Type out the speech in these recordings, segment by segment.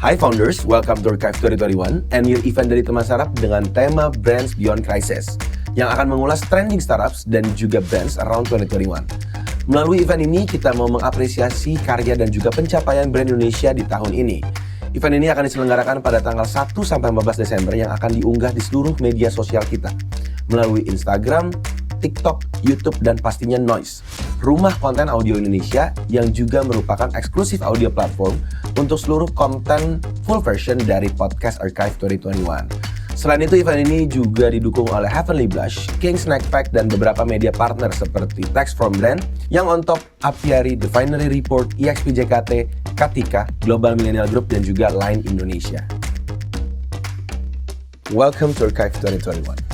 Hi founders, welcome to Archive 2021, annual event dari teman startup dengan tema Brands Beyond Crisis yang akan mengulas trending startups dan juga brands around 2021. Melalui event ini, kita mau mengapresiasi karya dan juga pencapaian brand Indonesia di tahun ini. Event ini akan diselenggarakan pada tanggal 1 sampai 14 Desember yang akan diunggah di seluruh media sosial kita melalui Instagram, TikTok, YouTube, dan pastinya Noise, rumah konten audio Indonesia yang juga merupakan eksklusif audio platform untuk seluruh konten full version dari podcast Archive 2021. Selain itu, event ini juga didukung oleh Heavenly Blush, King Snack Pack, dan beberapa media partner seperti Text from Brand, yang on top, Apiary, The Finery Report, EXP JKT, Katika, Global Millennial Group, dan juga Line Indonesia. Welcome to Archive 2021.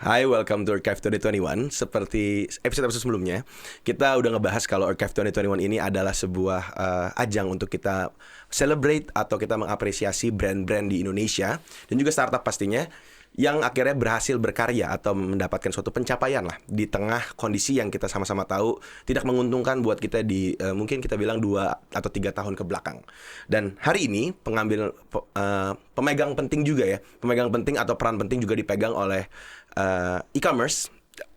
Hai, welcome to Archive 2021. Seperti episode-episode sebelumnya, kita udah ngebahas kalau Archive 2021 ini adalah sebuah ajang untuk kita celebrate atau kita mengapresiasi brand-brand di Indonesia dan juga startup pastinya yang akhirnya berhasil berkarya atau mendapatkan suatu pencapaian lah di tengah kondisi yang kita sama-sama tahu tidak menguntungkan buat kita di mungkin kita bilang 2 atau 3 tahun ke belakang. Dan hari ini pemegang penting juga ya, pemegang penting atau peran penting juga dipegang oleh e-commerce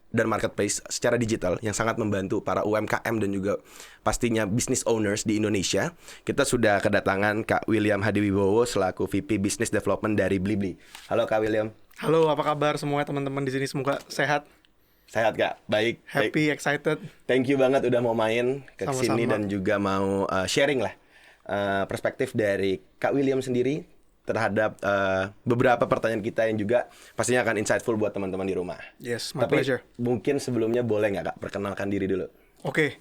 dan marketplace secara digital yang sangat membantu para UMKM dan juga pastinya business owners di Indonesia. Kita sudah kedatangan Kak William Hadiwibowo selaku VP Business Development dari Blibli. Halo Kak William. Halo, apa kabar semua teman-teman di sini? Semoga sehat. Sehat Kak, baik. Happy, excited. Thank you banget udah mau main ke sini dan juga mau sharing lah perspektif dari Kak William sendiri terhadap beberapa pertanyaan kita yang juga pastinya akan insightful buat teman-teman di rumah. Yes, my pleasure. Mungkin sebelumnya boleh nggak Kak perkenalkan diri dulu? Oke.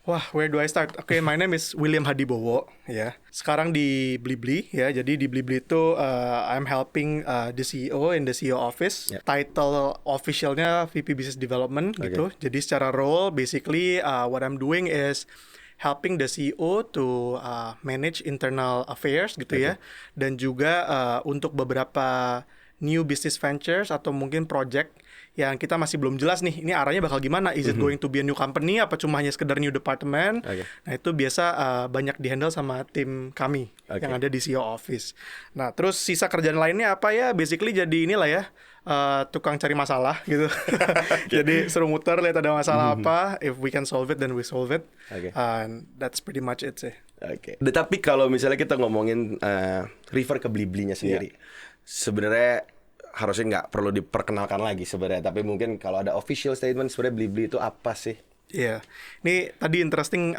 Wah, where do I start? Oke, my name is William Hadibowo ya. Sekarang di Blibli ya. Jadi di Blibli itu I'm helping the CEO in the CEO office. Yeah. Title officialnya VP Business Development gitu. Jadi secara role basically what I'm doing is helping the CEO to manage internal affairs gitu ya, dan juga untuk beberapa new business ventures atau mungkin project yang kita masih belum jelas nih, ini arahnya bakal gimana? Is it going to be a new company? Apa cuma hanya sekedar new department? Nah itu biasa banyak dihandle sama tim kami yang ada di CEO office. Nah terus sisa kerjaan lainnya apa ya? Basically jadi inilah ya, tukang cari masalah gitu. Jadi suruh muter lihat ada masalah apa, if we can solve it then we solve it. And that's pretty much it sih. Tapi kalau misalnya kita ngomongin refer ke Blibli-nya sendiri, sebenarnya harusnya nggak perlu diperkenalkan lagi sebenarnya. Tapi mungkin kalau ada official statement sebenarnya Blibli itu apa sih? Iya, ini tadi interesting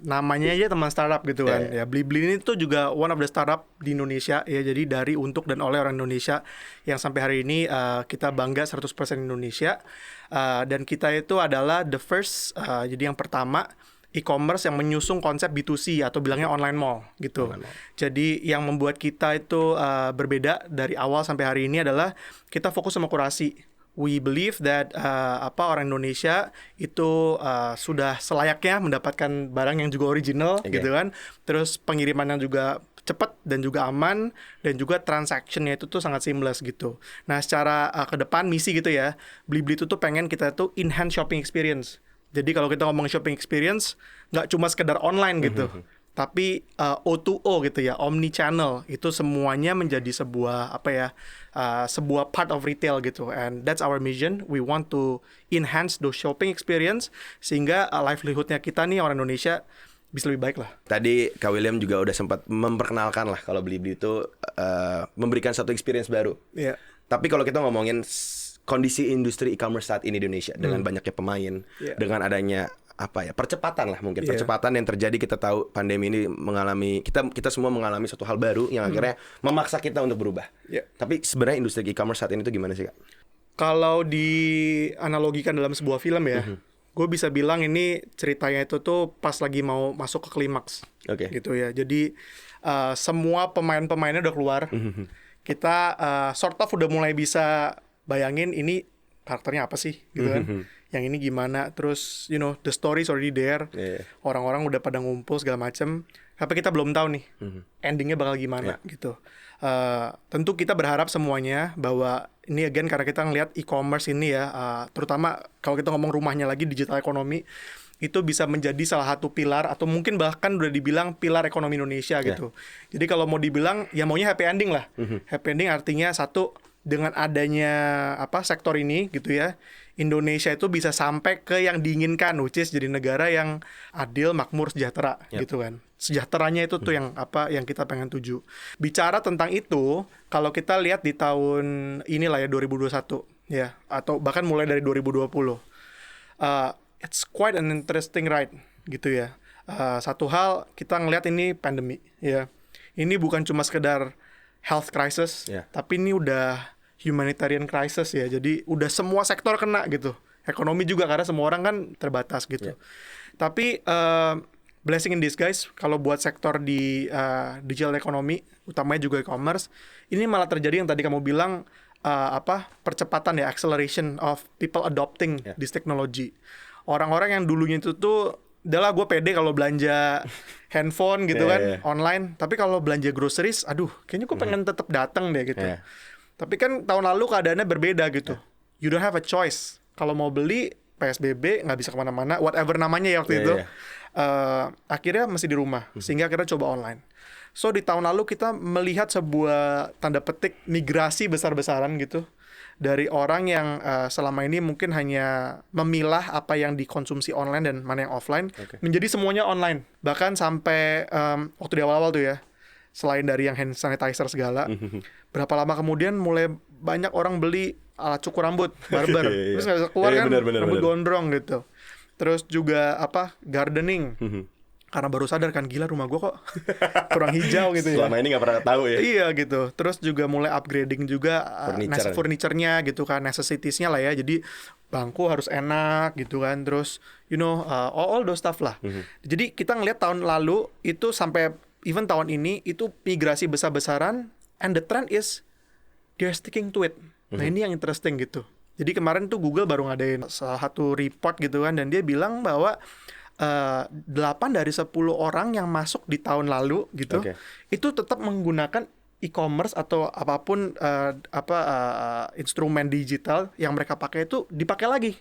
namanya aja teman startup gitu kan. Ya, Blibli ini tuh juga one of the startup di Indonesia ya. Jadi dari, untuk, dan oleh orang Indonesia yang sampai hari ini kita bangga 100% Indonesia. Dan kita itu adalah the first, jadi yang pertama e-commerce yang menyusung konsep B2C atau bilangnya online mall gitu. Jadi yang membuat kita itu berbeda dari awal sampai hari ini adalah kita fokus sama kurasi. We believe that orang Indonesia itu sudah selayaknya mendapatkan barang yang juga original gitu kan. Terus pengirimannya juga cepat dan juga aman, dan juga transaction-nya itu tuh sangat seamless gitu. Nah, secara ke depan misi gitu ya, Blibli itu tuh pengen kita tuh enhance shopping experience. Jadi kalau kita ngomong shopping experience, nggak cuma sekedar online gitu, tapi O2O gitu ya, omni channel, itu semuanya menjadi sebuah sebuah part of retail gitu. And that's our mission. We want to enhance those shopping experience sehingga livelihood-nya kita nih orang Indonesia bisa lebih baik lah. Tadi Kak William juga udah sempat memperkenalkan lah kalau Blibli itu memberikan satu experience baru. Tapi kalau kita ngomongin kondisi industri e-commerce saat ini di Indonesia dengan banyaknya pemain, dengan adanya percepatan lah mungkin percepatan yang terjadi. Kita tahu pandemi ini kita semua mengalami suatu hal baru yang akhirnya memaksa kita untuk berubah. Tapi sebenarnya industri e-commerce saat ini tuh gimana sih Kak? Kalau dianalogikan dalam sebuah film ya, gue bisa bilang ini ceritanya itu tuh pas lagi mau masuk ke klimaks gitu ya. Jadi semua pemain-pemainnya udah keluar. Kita sort of udah mulai bisa bayangin ini karakternya apa sih gitu kan. Yang ini gimana, terus the story is already there. Orang-orang udah pada ngumpul segala macem, tapi kita belum tahu nih endingnya bakal gimana gitu. Tentu kita berharap semuanya bahwa ini again karena kita ngelihat e-commerce ini ya, terutama kalau kita ngomong rumahnya lagi digital ekonomi, itu bisa menjadi salah satu pilar atau mungkin bahkan udah dibilang pilar ekonomi Indonesia gitu. Jadi kalau mau dibilang ya maunya happy ending lah. Happy ending artinya satu, dengan adanya sektor ini gitu ya, Indonesia itu bisa sampai ke yang diinginkan, which is jadi negara yang adil, makmur, sejahtera gitu kan. Sejahteranya itu tuh yang kita pengen tuju. Bicara tentang itu, kalau kita lihat di tahun inilah ya 2021 ya, atau bahkan mulai dari 2020. It's quite an interesting ride gitu ya. Satu hal kita ngelihat ini pandemi ya. Ini bukan cuma sekedar health crisis, tapi ini udah humanitarian crisis ya. Jadi udah semua sektor kena gitu. Ekonomi juga karena semua orang kan terbatas gitu. Tapi blessing in disguise kalau buat sektor di digital economy, utamanya juga e-commerce, ini malah terjadi yang tadi kamu bilang percepatan ya, acceleration of people adopting this technology. Orang-orang yang dulunya itu tuh udahlah gue pede kalau belanja handphone gitu kan online, tapi kalau belanja groceries, aduh kayaknya gue pengen tetap datang deh gitu. Tapi kan tahun lalu keadaannya berbeda gitu. You don't have a choice. Kalau mau beli PSBB nggak bisa kemana-mana, whatever namanya ya waktu itu. Akhirnya masih di rumah, sehingga akhirnya coba online. So di tahun lalu kita melihat sebuah tanda petik migrasi besar-besaran gitu. Dari orang yang selama ini mungkin hanya memilah apa yang dikonsumsi online dan mana yang offline, menjadi semuanya online. Bahkan sampai waktu di awal-awal tuh ya, selain dari yang hand sanitizer segala, berapa lama kemudian mulai banyak orang beli alat cukur rambut, barber. Terus nggak bisa keluar kan, rambut gondrong gitu. Terus juga gardening. Karena baru sadar kan, gila rumah gue kok kurang hijau gitu ya. Selama ini gak pernah tahu ya. Iya gitu. Terus juga mulai upgrading juga furniture-nya gitu kan, necessities-nya lah ya. Jadi bangku harus enak gitu kan. Terus all those stuff lah. Jadi kita ngelihat tahun lalu itu sampai even tahun ini itu migrasi besar-besaran, and the trend is they're sticking to it. Nah ini yang interesting gitu. Jadi kemarin tuh Google baru ngadain salah satu report gitu kan, dan dia bilang bahwa 8 dari 10 orang yang masuk di tahun lalu gitu, itu tetap menggunakan e-commerce atau apapun instrumen digital yang mereka pakai itu dipakai lagi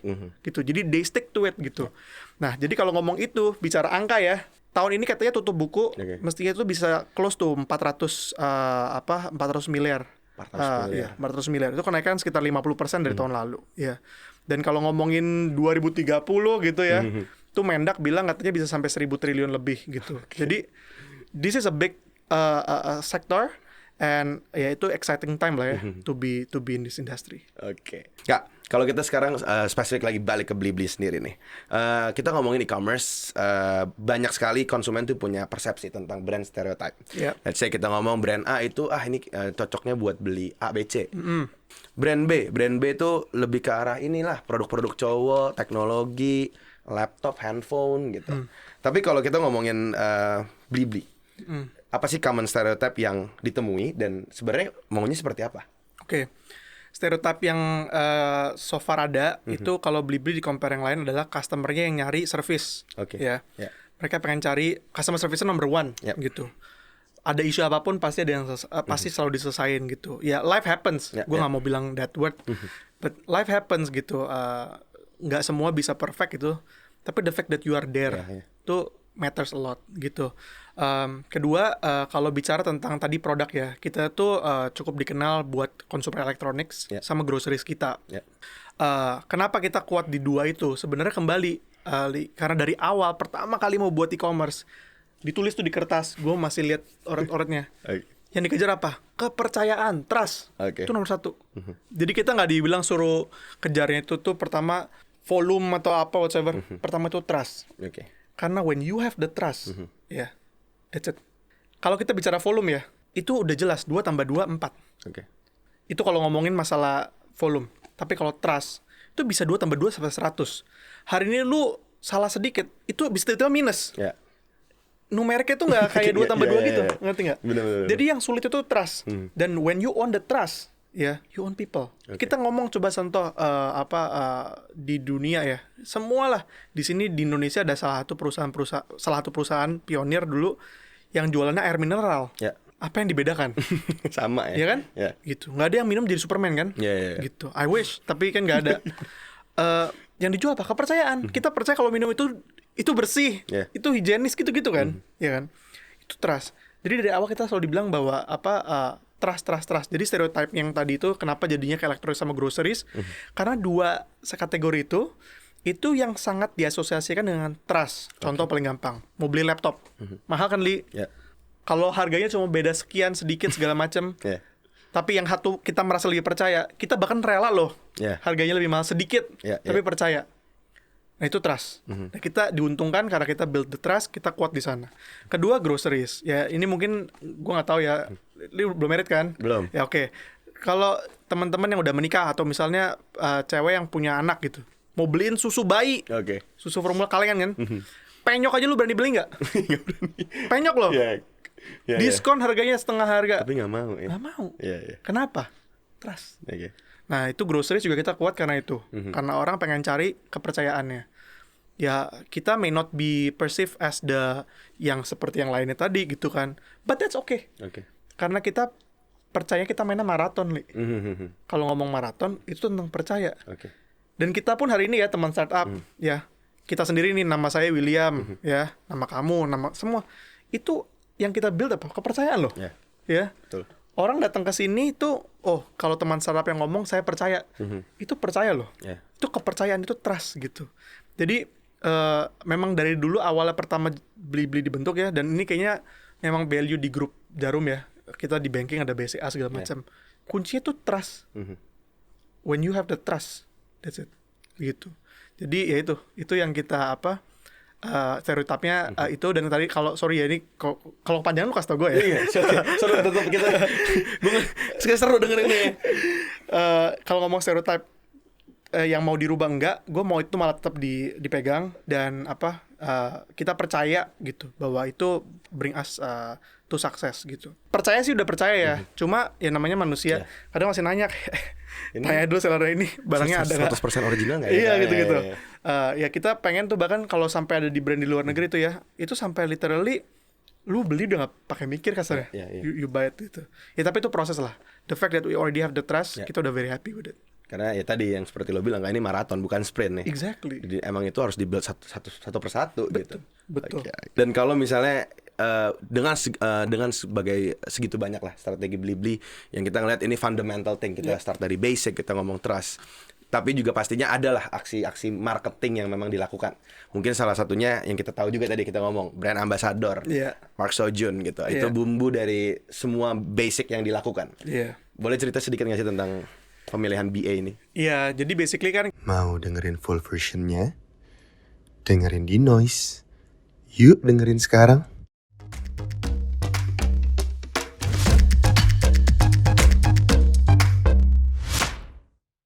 gitu. Jadi they stick to it gitu. Nah, jadi kalau ngomong itu bicara angka ya, tahun ini katanya tutup buku mestinya itu bisa close to 400 miliar. 400 miliar. Itu kenaikan sekitar 50% dari tahun lalu ya. Dan kalau ngomongin 2030 gitu ya, tuh Mendak bilang katanya bisa sampai 1.000 triliun lebih gitu. Jadi this is a big sector, and ya itu exciting time lah ya to be in this industry. Kak, kalau kita sekarang spesifik lagi balik ke Blibli sendiri nih. Kita ngomongin e-commerce, banyak sekali konsumen tuh punya persepsi tentang brand stereotype. Let's say kita ngomong brand A itu ini cocoknya buat beli A, B, C. Brand B itu lebih ke arah inilah produk-produk cowok, teknologi, laptop, handphone gitu. Tapi kalau kita ngomongin Blibli, apa sih common stereotype yang ditemui dan sebenarnya maunya seperti apa? Stereotip yang so far ada itu kalau Blibli di compare yang lain adalah customer-nya yang nyari service. Ya. Mereka pengen cari customer service number one gitu. Ada isu apapun pasti ada yang pasti selalu diselesain gitu. Ya life happens. Gue nggak mau bilang that word, but life happens gitu. Nggak semua bisa perfect gitu. Tapi the fact that you are there itu matters a lot gitu. Kedua, kalau bicara tentang tadi produk ya, kita tuh cukup dikenal buat consumer electronics sama groceries kita. Kenapa kita kuat di dua itu? Sebenarnya kembali karena dari awal pertama kali mau buat e-commerce, ditulis tuh di kertas, gue masih lihat oret-oretnya. Yang dikejar apa? Kepercayaan, trust. Itu nomor satu. Jadi kita nggak dibilang suruh kejarnya itu tuh pertama volume atau apa whatever. Pertama itu trust. Karena when you have the trust, that's it. Kalau kita bicara volume ya, itu udah jelas 2 tambah 2, 4. Itu kalau ngomongin masalah volume. Tapi kalau trust, itu bisa 2 tambah 2 sampai 100. Hari ini lu salah sedikit, itu bisa tiba-tiba minus. Numeriknya tuh nggak kayak 2 tambah 2 gitu, ngerti nggak? Jadi yang sulit itu trust. Dan when you own the trust, you own people. Kita ngomong coba contoh di dunia ya, semualah di sini di Indonesia ada salah satu perusahaan pionir dulu yang jualannya air mineral. Apa yang dibedakan? Sama ya. Iya kan? Gitu. Nggak ada yang minum jadi Superman kan? Gitu. I wish, tapi kan nggak ada. Yang dijual apa? Kepercayaan. Kita percaya kalau minum itu itu bersih, itu higienis gitu-gitu kan, ya kan? Itu trust. Jadi dari awal kita selalu dibilang bahwa trust. Jadi stereotype yang tadi itu kenapa jadinya kayak elektronik sama groceries? Karena dua kategori itu yang sangat diasosiasikan dengan trust. Contoh paling gampang, mau beli laptop, mahal kan Li? Kalau harganya cuma beda sekian sedikit segala macam, tapi yang satu kita merasa lebih percaya, kita bahkan rela loh, harganya lebih mahal sedikit, tapi percaya. Nah itu trust. Nah, kita diuntungkan karena kita build the trust, kita kuat di sana. Kedua groceries, ya ini mungkin gue nggak tahu ya, Li belum married kan? Belum. Ya oke. Kalau teman-teman yang udah menikah atau misalnya cewek yang punya anak gitu, mau beliin susu bayi, susu formula kalengan kan, penyok aja lu berani beli nggak? Penyok loh. Diskon harganya setengah harga. Tapi nggak mau. Nggak mau. Kenapa? Trust. Okay. Nah itu groceries juga kita kuat karena itu, karena orang pengen cari kepercayaannya. Ya kita may not be perceived as the yang seperti yang lainnya tadi gitu kan, but that's okay. Karena kita percaya kita mainnya maraton, Li. Kalau ngomong maraton itu tentang percaya. Dan kita pun hari ini ya teman startup, ya kita sendiri nih, nama saya William, ya nama kamu, nama semua itu yang kita build apa? Kepercayaan loh. Ya. Betul. Orang datang ke sini itu, kalau teman startup yang ngomong saya percaya, itu percaya loh. Itu kepercayaan, itu trust gitu. Jadi memang dari dulu awalnya pertama beli dibentuk ya, dan ini kayaknya memang value di grup Jarum ya. Kita di banking ada BCA segala macam. Kuncinya tuh trust. When you have the trust, that's it. Gitu. Jadi ya itu yang kita stereotipnya itu. Dan tadi kalau sorry ya ini kalau panjang lu kasih tau gue ya. Seru tetap kita. Gue seru dengerin ini. Kalau ngomong stereotip yang mau dirubah enggak, gue mau itu malah tetap dipegang dan kita percaya gitu bahwa itu bring us to success gitu. Percaya sih udah percaya ya. Cuma ya namanya manusia. Kadang masih nanya tanya dulu seller ini barangnya ada nggak? 100% original nggak? Iya gitu. Ya kita pengen tuh bahkan kalau sampai ada di brand di luar negeri tuh ya, itu sampai literally lu beli udah nggak pakai mikir kasarnya. You buy it gitu. Ya tapi itu proses lah. The fact that we already have the trust, kita udah very happy with it. Karena ya tadi yang seperti lo bilang, ini maraton bukan sprint nih. Exactly. Jadi emang itu harus dibuild satu persatu gitu. Betul. Dan kalau misalnya dengan sebagai segitu banyak lah strategi Blibli yang kita ngeliat ini fundamental thing, kita start dari basic, kita ngomong trust. Tapi juga pastinya adalah aksi-aksi marketing yang memang dilakukan. Mungkin salah satunya yang kita tahu juga tadi kita ngomong brand ambassador, Park Seo Joon gitu. Itu bumbu dari semua basic yang dilakukan. Boleh cerita sedikit nggak sih tentang pemilihan BA ini? Iya, jadi basically kan mau dengerin full versionnya, dengerin di Noise. Yuk dengerin sekarang.